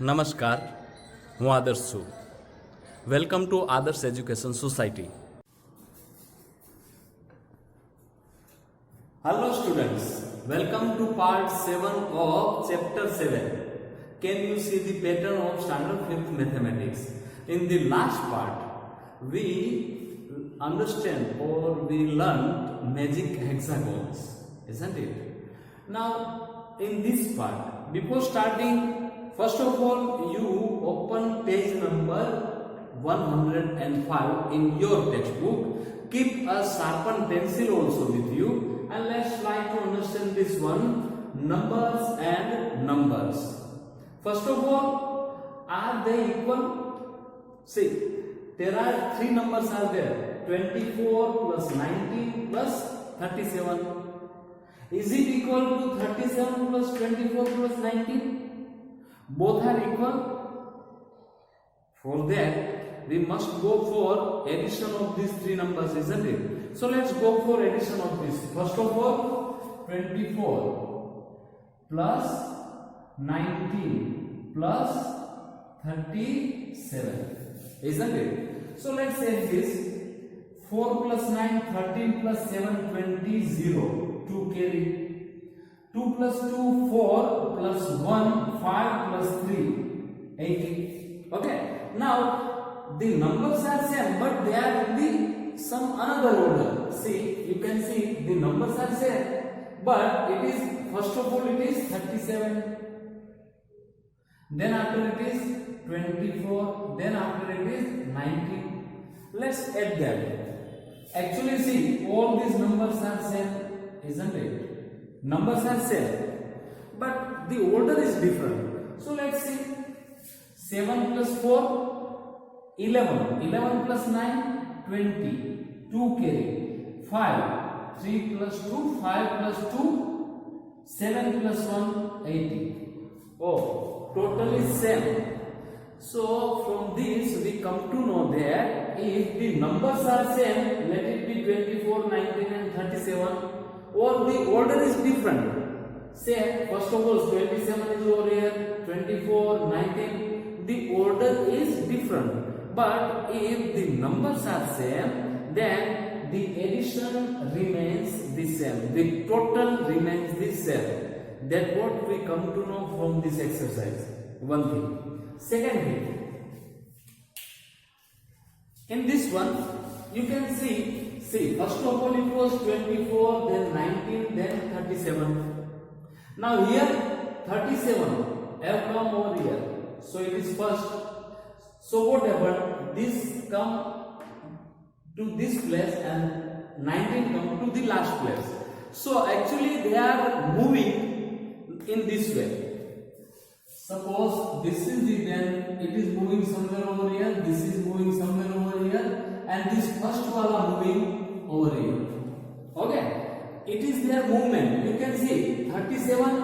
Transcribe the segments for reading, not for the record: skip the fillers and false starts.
નમસ્કાર, હું આદર્શ છું. વેલકમ ટુ આદર્શ education society. Hello students, welcome to part 7 of chapter 7. Can you see the pattern of standard 5th mathematics? In the last part, we understand or we learned magic hexagons, isn't it? Now, in this part, before starting, first of all, you open page number 105 in your textbook. Keep a sharpened pencil also with you, and let's try to understand this one, numbers and numbers. First of all, are they equal? See, there are three numbers are there, 24 plus 19 plus 37. Is it equal to 37 plus 24 plus 19? Both are equal. For that, we must go for addition of these three numbers, isn't it? So let's go for addition of this. First of all, 24 plus 19 plus 37, isn't it? So let's add this. 4 plus 9, 13 plus 7, 20, 0. 2 carry. 2 plus 2, 4 plus 1, 5 plus 3, 80. Okay. Now, the numbers are same, but they are in the some another order. See, you can see the numbers are same, but it is, first of all, it is 37. Then after it is 24. Then after it is 19. Let's add that. Actually, see, all these numbers are same, isn't it? Numbers are same, but the order is different. So let's see. 7 plus 4, 11. 11 plus 9, 20. 2 carry. 5. 3 plus 2, 5 plus 2, 7 plus 1, 80. Oh, total is same. So from this we come to know that if the numbers are same, let it be 24, 19 and 37, or the order is different. Say first of all 27 is over here, 24, 19, the order is different. But if the numbers are same, then the addition remains the same, the total remains the same. That's what we come to know from this exercise. One thing. Second thing, in this one you can see first of all it was 24, then 19, then 37. Now here 37 have come over here, so it is first. So whatever, this come to this place and 19 come to the last place. So actually they are moving in this way. Suppose this is the, then it is moving somewhere over here, this is moving somewhere over here, and this first one are moving over here. Okay, it is their movement. You can see 37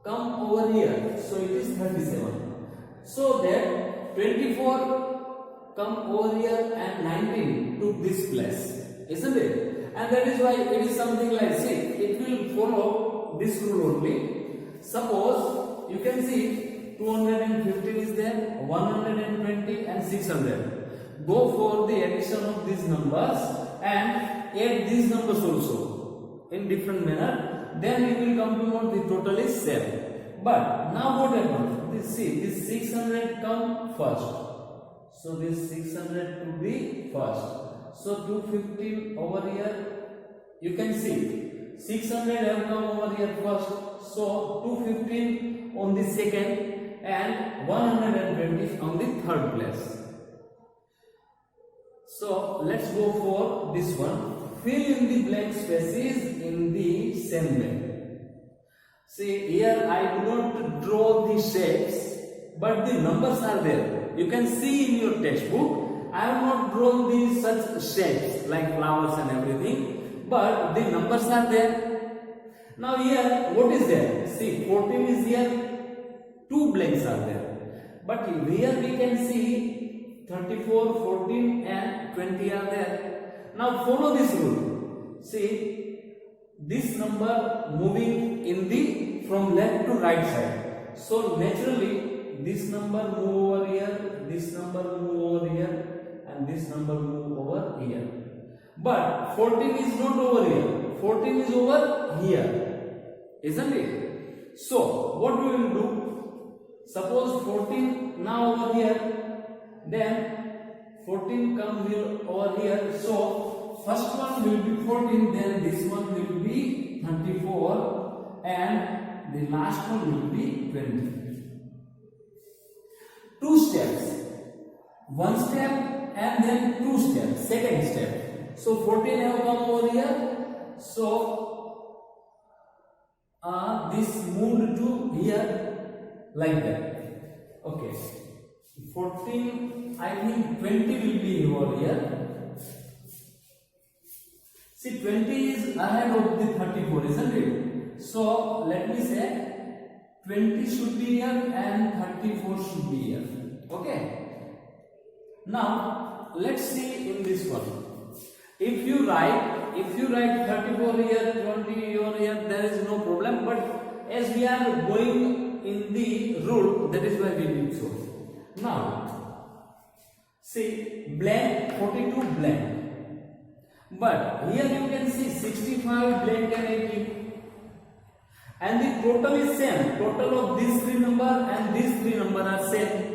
come over here, so it is 37. So that 24 come over here and 19 took this place, isn't it? And that is why it is something like, see, it will follow this rule only. Suppose you can see 215 is there, 120 and 600. Go for the addition of these numbers and add these numbers also in different manner. Then you will come to know the total is 7. But now what happens? See, this 600 come first. So this 600 to be first. So 215 over here. You can see 600 have come over here first. So 215 on the second and 120 on the third place. So let's go for this one. Fill in the blank spaces in the same way. See, here I do not draw the shapes, but the numbers are there. You can see in your textbook, I have not drawn these such shapes like flowers and everything, but the numbers are there. Now here, what is there? See, 14 is here, 2 blanks are there. But here we can see 34, 14 and 20 are there. Now follow this rule. See, this number moving in the from left to right side. So naturally this number move over here, this number move over here, and this number move over here. But 14 is not over here. 14 is over here, isn't it? So what we will do? Suppose 14 now over here, then 14 comes here over here. So first one will be 14, then this one will be 34, and the last one will be 20. Two steps, one step and then two steps, second step. So 14 have come over here. So this moved to here like that. Okay. 14, I think 20 will be over here. See, 20 is ahead of the 34, isn't it? So let me say 20 should be here and 34 should be here. Okay. Now let's see in this one. If you write 34 here, 20 over here, there is no problem. But as we are going in the rule, that is why we did so. Now see, blank 42 blank. But here you can see 65 blank and 80. And the total is same. Total of these three number and these three number are same.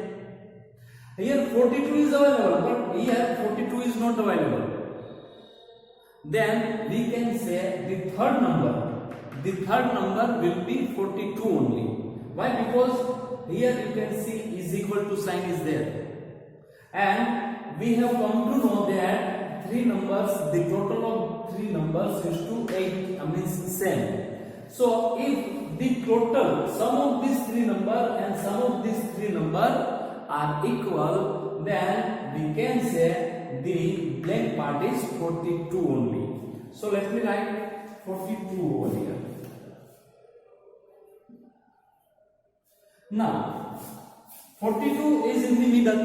Here 42 is available, but here 42 is not available. Then we can say the third number will be 42 only. Why? Because here you can see is equal to sign is there. And we have come to know that three numbers, the total of three numbers is to 8, means same. So if the total sum of these three number and sum of these three number are equal, then we can say the blank part is 42 only. So let me write 42 over here. Now 42 is in the middle.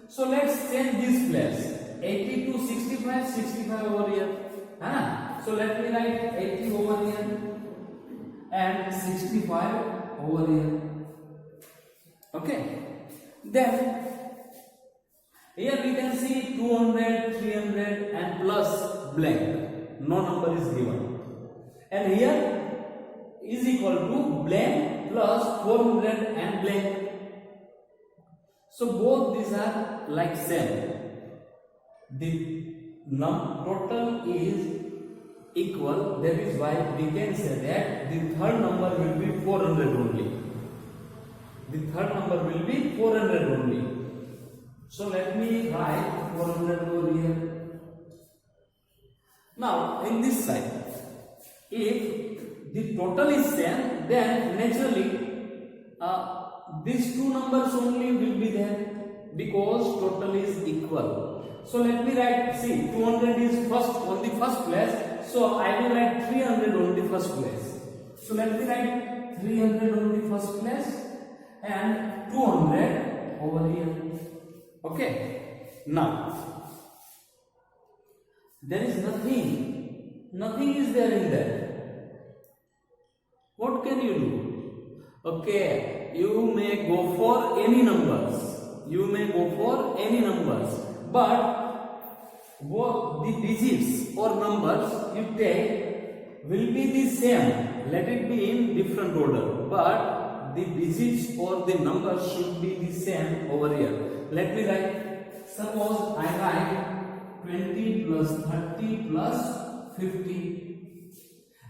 So let's change this place. 80 to 65, 65 over here. So let me write 80 over here and 65 over here. Okay. Then here we can see 200, 300 and plus blank. No number is given. And here is equal to blank plus 400 and blank. So both these are like same. The total is equal. That is why we can say that the third number will be 400 only. The third number will be 400 only. So let me write 400 over here. Now in this side, if the total is same, then naturally these two numbers only will be there because total is equal. So let me write, see, 200 is first on the first place, so I will write 300 on the first place. So let me write 300 on the first place and 200 over here. Okay. Now there is nothing is there in that. What can you do? Okay, you may go for any numbers. But what the digits or numbers you take will be the same. Let it be in different order, but the digits or the numbers should be the same over here. Let me write. Suppose I write 20 plus 30 plus 50.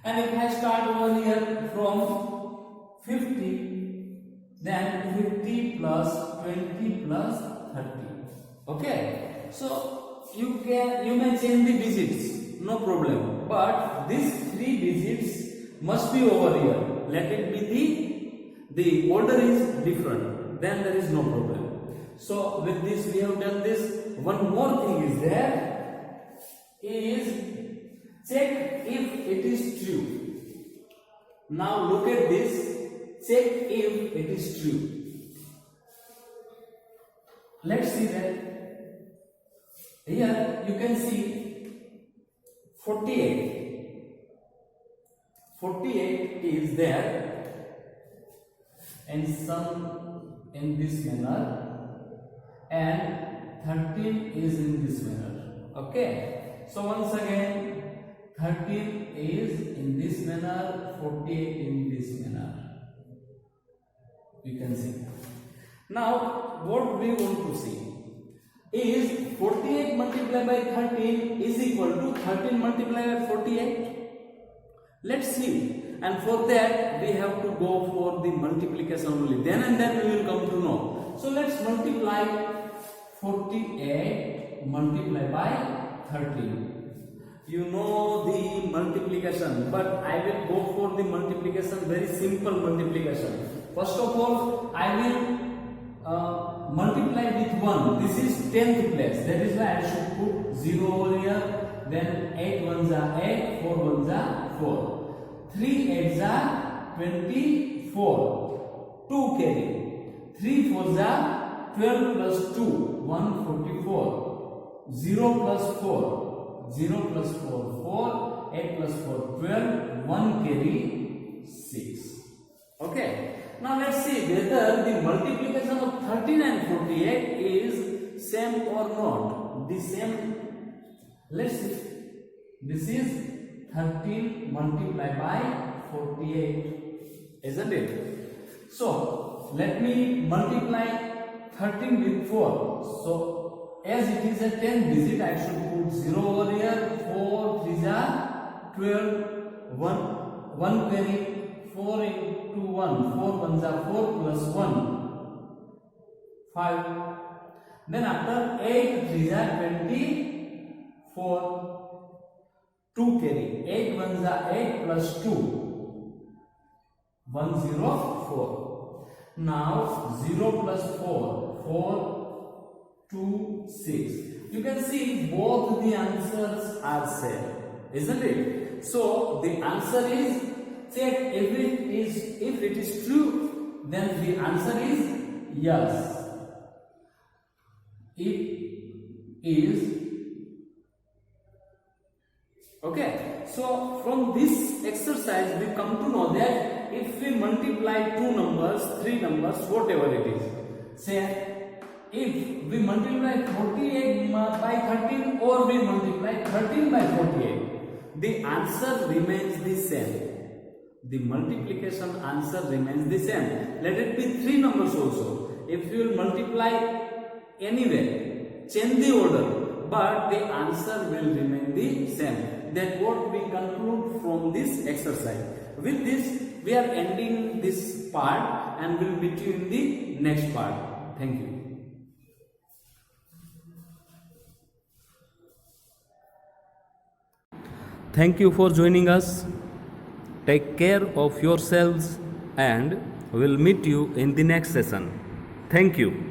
And if I start over here from 50, then 50 plus 20 plus 30. Okay. So you may change the digits, no problem. But these three digits must be over here. Let it be the order is different. Then there is no problem. So with this we have done this. One more thing is there, is check if it is true. Now look at this, check if it is true. Let's see that. Here you can see 48. 48 is there. and sum in this manner, and 13 is in this manner. Okay, so once again 13 is in this manner, 48 in this manner. You can see. Now what we want to see is 48 multiplied by 13 is equal to 13 multiplied by 48. Let's see. And for that we have to go for the multiplication only. Then and then we will come to know. So let's multiply 48 multiplied by 13. You know the multiplication, but I will go for the multiplication, very simple multiplication. First of all, I will multiply with 1. This is 10th place. That is why I should put 0 over here. Then 8 ones are 8, 4 ones are 4. 3 8s are 24. 2 carry. 3 4s are 12 plus 2, 144. 0 plus 4. 0 plus 4, 4. 8 plus 4, 12. 1 carry, 6. Okay. Now let's see whether the multiplication of 13 and 48 is same or not. The same. Let's see. This is 13 multiplied by 48, isn't it? So let me multiply 13 with 4. So as it is a 10 digit, I should put 0 over here. 4 3s are 12. 1 carry. 4 into 1. 4 ones are 4 plus 1. 5. Then after 8 3s are 24. 2 carry. 8 ones are 8 plus 2. 104. Now 0 plus 4. 4, 2, 6. You can see both the answers are same, isn't it? So the answer is, check if it is true, then the answer is yes. It is. Okay, so from this exercise we come to know that if we multiply 2 numbers, 3 numbers, whatever it is, say if we multiply 48 by 13 or we multiply 13 by 48, the answer remains the same. The multiplication answer remains the same. Let it be 3 numbers also. If you will multiply anywhere, change the order, but the answer will remain the same. That what we conclude from this exercise. With this, we are ending this part and will meet you in the next part. Thank you. Thank you for joining us. Take care of yourselves and we'll meet you in the next session. Thank you.